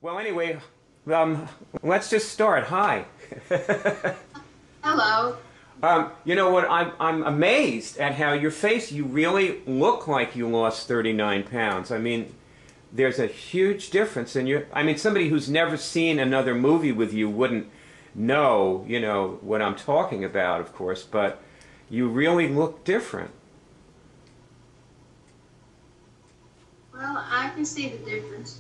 Well, anyway, let's just start. Hi. Hello. You know what? I'm amazed at how your face, you really look like you lost 39 pounds. I mean, there's a huge difference in your, I mean, somebody who's never seen another movie with you wouldn't know, you know, what I'm talking about, of course, but you really look different. Well, I can see the difference.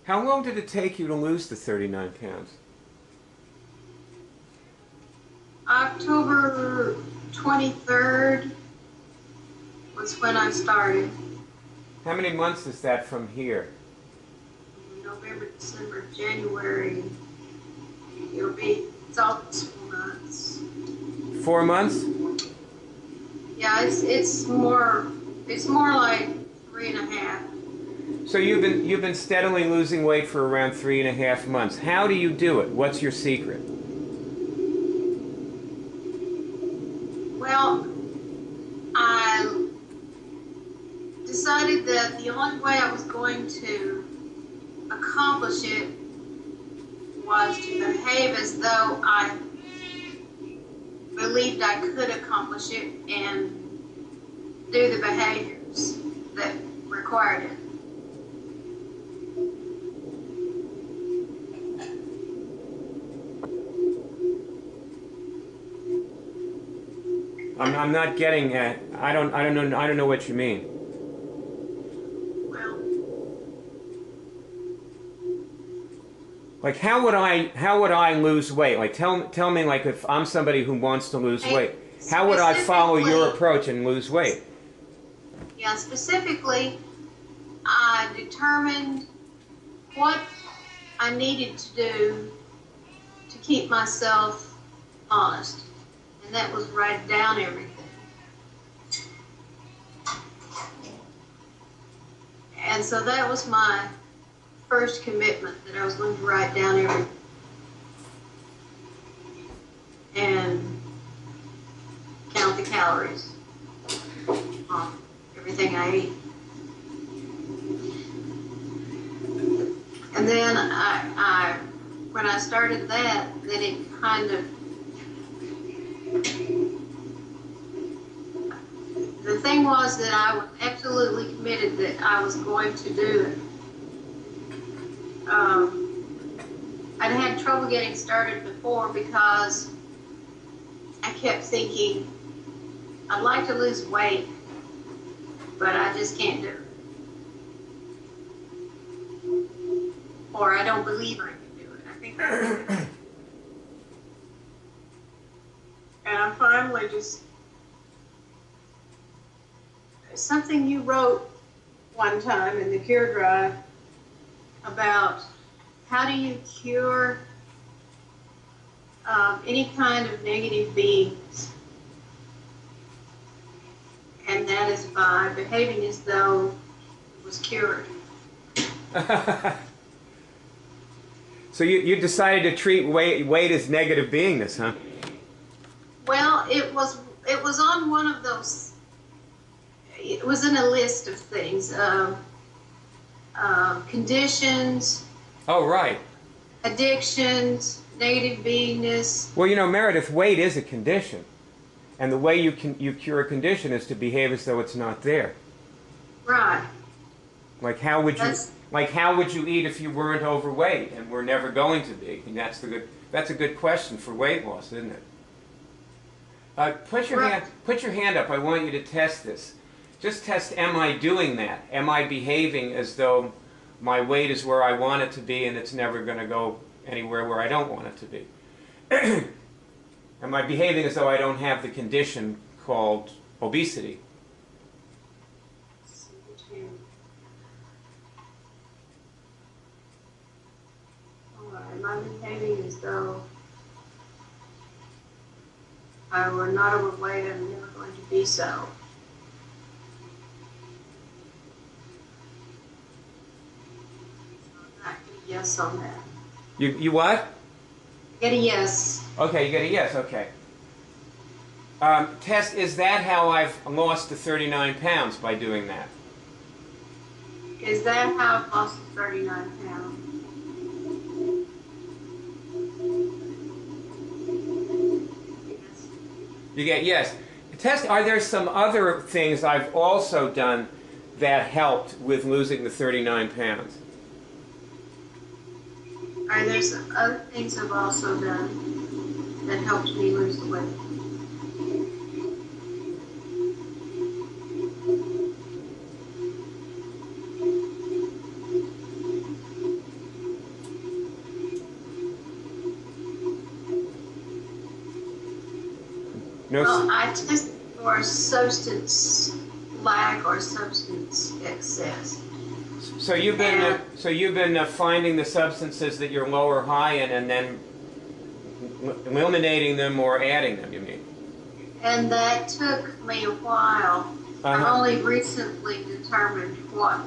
How long did it take you to lose the 39 pounds? October 23rd was when I started. How many months is that from here? November, December, January. It's almost 4 months. 4 months? Yeah, it's more like 3.5. So you've been steadily losing weight for around 3.5 months. How do you do it? What's your secret? Well, I decided that the only way I was going to accomplish it was to behave as though I believed I could accomplish it and do the behaviors that required it. I'm not getting at. I don't know what you mean. Well, like how would I lose weight? Like tell me, like, if I'm somebody who wants to lose weight, how would I follow your approach and lose weight? Yeah, specifically, I determined what I needed to do to keep myself honest. And that was write down everything. And so that was my first commitment, that I was going to write down everything. And count the calories on everything I eat. And then when I started that, then it kind of, the thing was that I was absolutely committed that I was going to do it. I'd had trouble getting started before because I kept thinking, I'd like to lose weight, but I just can't do it. Or I don't believe I can do it. I think that's it. And I finally just, something you wrote one time in the Cure Drive about how do you cure any kind of negative beings, and that is by behaving as though it was cured. So you decided to treat weight as negative beingness, huh? Well, it was on one of those. It was in a list of things, conditions. Oh, right. Addictions, negative beingness. Well, you know, Meredith, weight is a condition, and the way you cure a condition is to behave as though it's not there. Right. Like how would you eat if you weren't overweight and were never going to be? And that's a good question for weight loss, isn't it? Put your hand up. I want you to test this. Just test, am I doing that? Am I behaving as though my weight is where I want it to be and it's never going to go anywhere where I don't want it to be? Am I behaving as though I don't have the condition called obesity? Am I behaving as though I were not overweight and I'm never going to be so? I get a yes on that. You what? Get a yes. Okay, you get a yes, okay. Test, is that how I've lost the 39 pounds, by doing that? Is that how I've lost the 39 pounds? Yes. You get, yes. Test, are there some other things I've also done that helped with losing the 39 pounds? Are there some other things I've also done that helped me lose the weight? No. Well, I tested for substance lack or substance excess. So you've been finding the substances that you're low or high in, and then eliminating them or adding them, you mean? And that took me a while. I've only recently determined what.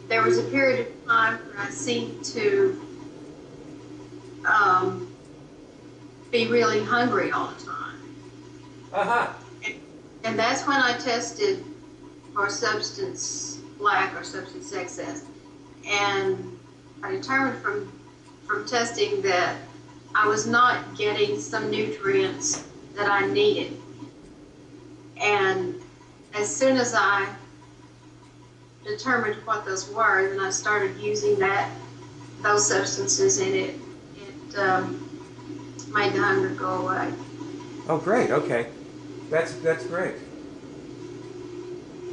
There was a period of time where I seemed to be really hungry all the time. And that's when I tested for substance lack or substance excess. And I determined from testing that I was not getting some nutrients that I needed. And as soon as I determined what those were, then I started using those substances, and it made the hunger go away. Oh, great. Okay, that's great.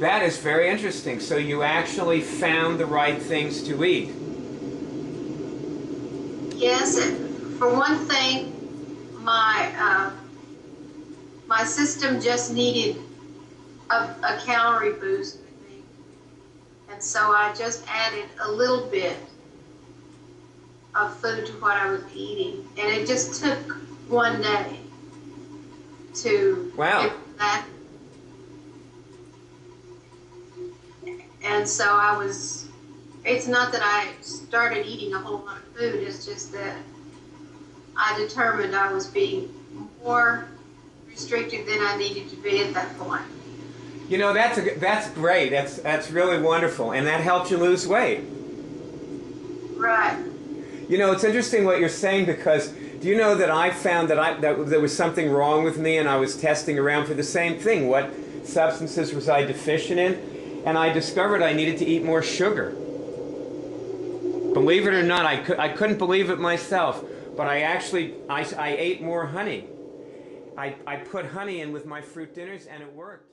That is very interesting. So you actually found the right things to eat. Yes, for one thing, my system just needed a calorie boost, I think. And so I just added a little bit of food to what I was eating. And it just took one day to get that. And so it's not that I started eating a whole lot of food, it's just that I determined I was being more restricted than I needed to be at that point. You know, that's great. That's really wonderful, and that helped you lose weight. Right. You know, it's interesting what you're saying, because do you know that I found that there was something wrong with me, and I was testing around for the same thing. What substances was I deficient in? And I discovered I needed to eat more sugar. Believe it or not, I couldn't believe it myself, but I ate more honey. I put honey in with my fruit dinners, and it worked.